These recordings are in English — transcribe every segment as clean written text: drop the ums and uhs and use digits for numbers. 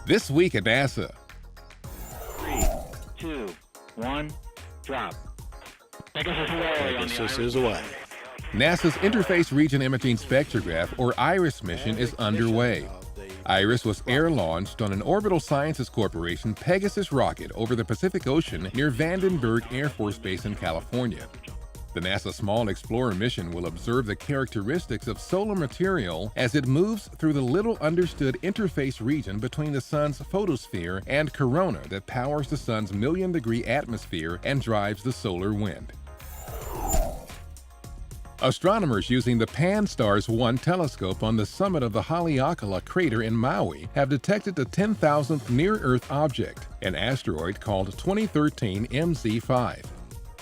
This week at NASA. 3, 2, 1, drop. Pegasus is away. NASA's Interface Region Imaging Spectrograph, or IRIS mission, is underway. IRIS was air-launched on an Orbital Sciences Corporation Pegasus rocket over the Pacific Ocean near Vandenberg Air Force Base in California. The NASA Small Explorer mission will observe the characteristics of solar material as it moves through the little-understood interface region between the Sun's photosphere and corona that powers the Sun's million-degree atmosphere and drives the solar wind. Astronomers using the Pan-STARRS 1 telescope on the summit of the Haleakala crater in Maui have detected the 10,000th near-Earth object, an asteroid called 2013 MZ5.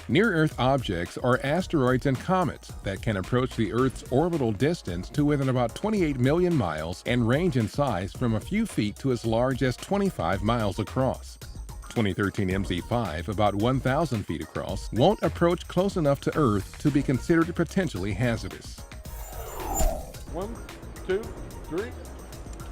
Near-Earth objects are asteroids and comets that can approach the Earth's orbital distance to within about 28 million miles and range in size from a few feet to as large as 25 miles across. 2013 MZ5, about 1,000 feet across, won't approach close enough to Earth to be considered potentially hazardous. 1, 2, 3.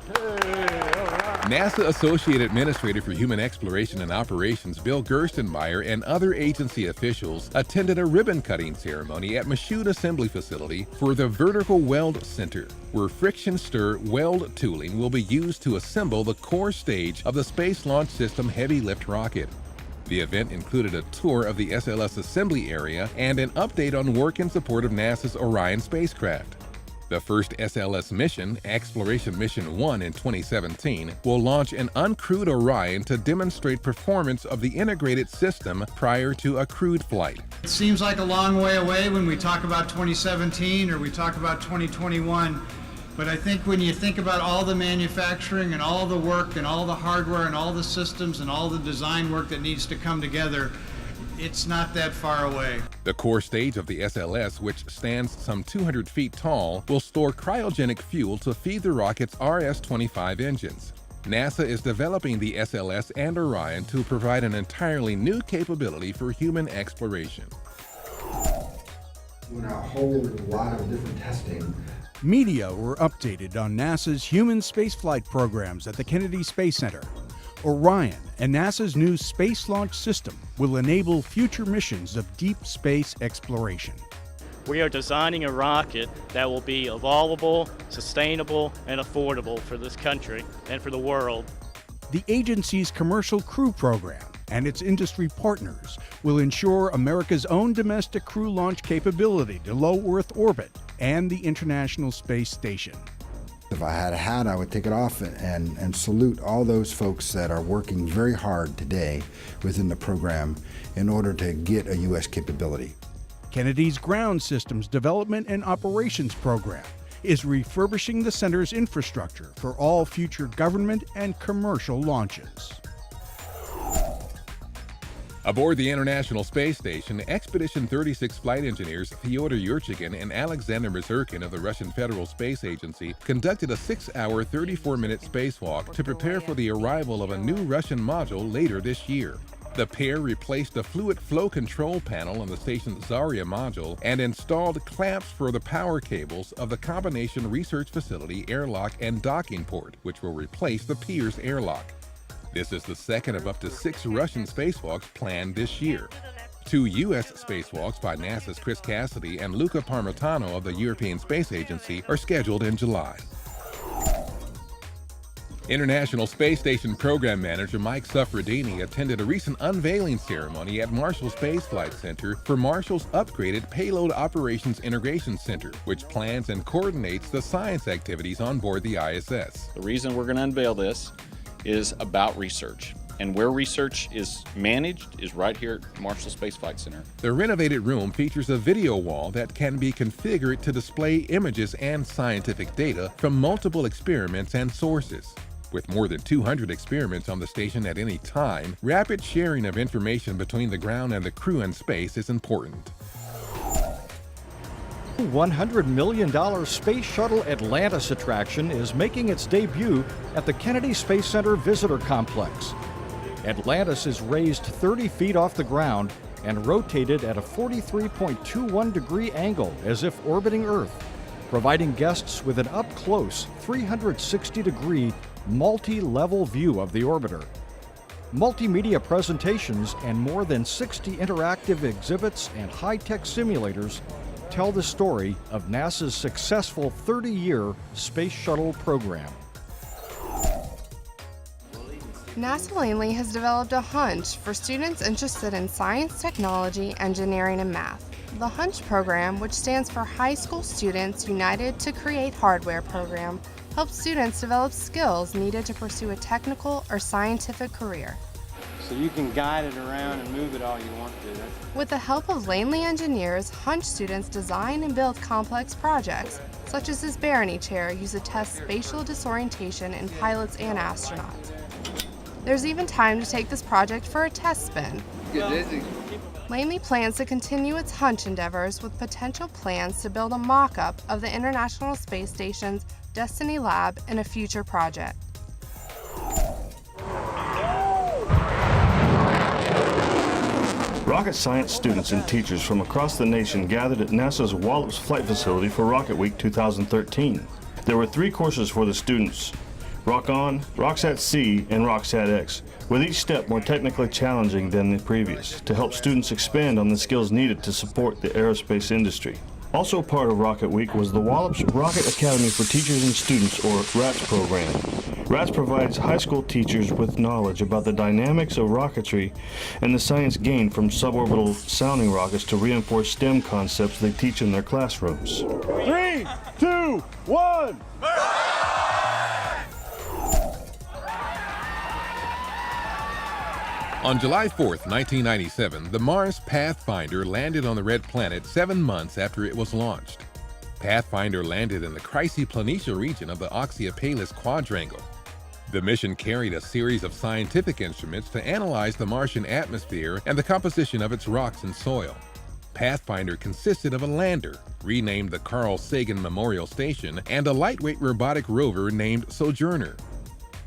Hey, all right. NASA Associate Administrator for Human Exploration and Operations Bill Gerstenmaier and other agency officials attended a ribbon-cutting ceremony at Michoud Assembly Facility for the Vertical Weld Center, where friction stir weld tooling will be used to assemble the core stage of the Space Launch System heavy lift rocket. The event included a tour of the SLS assembly area and an update on work in support of NASA's Orion spacecraft. The first SLS mission, Exploration Mission 1 in 2017, will launch an uncrewed Orion to demonstrate performance of the integrated system prior to a crewed flight. It seems like a long way away when we talk about 2017 or we talk about 2021, but I think when you think about all the manufacturing and all the work and all the hardware and all the systems and all the design work that needs to come together, it's not that far away. The core stage of the SLS, which stands some 200 feet tall, will store cryogenic fuel to feed the rocket's RS-25 engines. NASA is developing the SLS and Orion to provide an entirely new capability for human exploration. Doing a whole lot of different testing. Media were updated on NASA's human spaceflight programs at the Kennedy Space Center. Orion and NASA's new Space Launch System will enable future missions of deep space exploration. We are designing a rocket that will be evolvable, sustainable, and affordable for this country and for the world. The agency's Commercial Crew Program and its industry partners will ensure America's own domestic crew launch capability to low Earth orbit and the International Space Station. If I had a hat, I would take it off and salute all those folks that are working very hard today within the program in order to get a U.S. capability. Kennedy's Ground Systems Development and Operations Program is refurbishing the center's infrastructure for all future government and commercial launches. Aboard the International Space Station, Expedition 36 flight engineers Fyodor Yurchagin and Alexander Mazurkin of the Russian Federal Space Agency conducted a 6-hour, 34-minute spacewalk to prepare for the arrival of a new Russian module later this year. The pair replaced the fluid flow control panel on the station's Zarya module and installed clamps for the power cables of the Combination Research Facility airlock and docking port, which will replace the Pirs airlock. This is the second of up to 6 Russian spacewalks planned this year. 2 U.S. spacewalks by NASA's Chris Cassidy and Luca Parmitano of the European Space Agency are scheduled in July. International Space Station Program Manager Mike Suffredini attended a recent unveiling ceremony at Marshall Space Flight Center for Marshall's upgraded Payload Operations Integration Center, which plans and coordinates the science activities on board the ISS. The reason we're going to unveil this is about research, and where research is managed is right here at Marshall Space Flight Center. The renovated room features a video wall that can be configured to display images and scientific data from multiple experiments and sources. With more than 200 experiments on the station at any time, rapid sharing of information between the ground and the crew in space is important. $100 million Space Shuttle Atlantis attraction is making its debut at the Kennedy Space Center Visitor Complex. Atlantis is raised 30 feet off the ground and rotated at a 43.21 degree angle as if orbiting Earth. providing guests with an up-close 360-degree multi-level view of the orbiter. Multimedia presentations and more than 60 interactive exhibits and high-tech simulators tell the story of NASA's successful 30-year Space Shuttle program. NASA Langley has developed a HUNCH for students interested in science, technology, engineering, and math. The HUNCH program, which stands for High School Students United to Create Hardware program, helps students develop skills needed to pursue a technical or scientific career. So you can guide it around and move it all you want to. With the help of Langley engineers, HUNCH students design and build complex projects, such as this Barony chair used to test spatial disorientation in pilots and astronauts. There's even time to take this project for a test spin. Langley plans to continue its HUNCH endeavors with potential plans to build a mock-up of the International Space Station's Destiny Lab in a future project. Rocket science students and teachers from across the nation gathered at NASA's Wallops Flight Facility for Rocket Week 2013. There were 3 courses for the students: Rock On, RockSat C, and RockSat X, with each step more technically challenging than the previous, to help students expand on the skills needed to support the aerospace industry. Also part of Rocket Week was the Wallops Rocket Academy for Teachers and Students, or RATS program. RATS provides high school teachers with knowledge about the dynamics of rocketry and the science gained from suborbital sounding rockets to reinforce STEM concepts they teach in their classrooms. 3, 2, 1. On July 4th, 1997, the Mars Pathfinder landed on the Red Planet 7 months after it was launched. Pathfinder landed in the Chrysi-Planitia region of the Oxypales Quadrangle. The mission carried a series of scientific instruments to analyze the Martian atmosphere and the composition of its rocks and soil. Pathfinder consisted of a lander, renamed the Carl Sagan Memorial Station, and a lightweight robotic rover named Sojourner.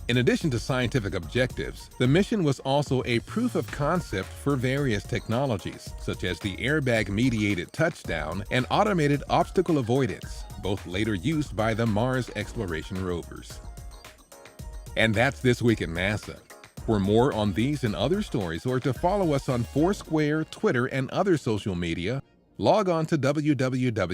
In addition to scientific objectives, the mission was also a proof of concept for various technologies, such as the airbag-mediated touchdown and automated obstacle avoidance, both later used by the Mars exploration rovers. And that's This Week at NASA. For more on these and other stories, or to follow us on Foursquare, Twitter, and other social media, log on to www.nasa.gov.